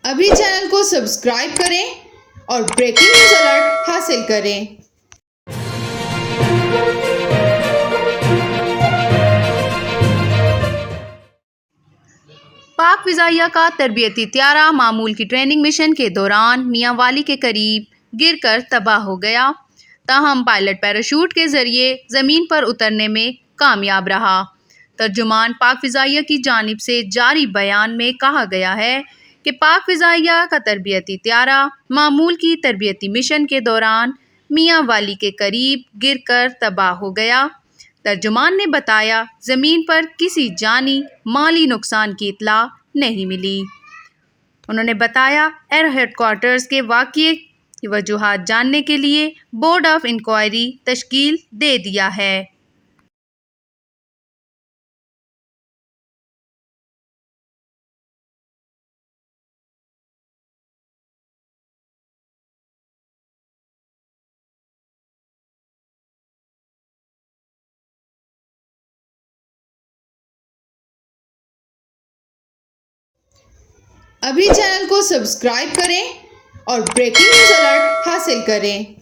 अभी चैनल को सब्सक्राइब करें और ब्रेकिंग न्यूज अलर्ट हासिल करें। पाक फ़िज़ाइया का तरबियती त्यारा मामूल की ट्रेनिंग मिशन के दौरान मियांवाली के करीब गिरकर तबाह हो गया। ताहम पायलट पैराशूट के जरिए ज़मीन पर उतरने में कामयाब रहा। तर्जुमान पाक फ़िज़ाइया की जानिब से जारी बयान में कहा गया है कि पाक फ़िज़ाइया का तरबियती त्यारा मामूल की तरबियती मिशन के दौरान मियांवाली के करीब गिरकर तबाह हो गया। तर्जुमान ने बताया, ज़मीन पर किसी जानी माली नुकसान की इत्तला नहीं मिली। उन्होंने बताया, एयर हेडक्वार्टर्स के वाक़ये की वजूहात जानने के लिए बोर्ड ऑफ इंक्वायरी तश्कील दे दिया है। अभी चैनल को सब्सक्राइब करें और ब्रेकिंग न्यूज अलर्ट हासिल करें।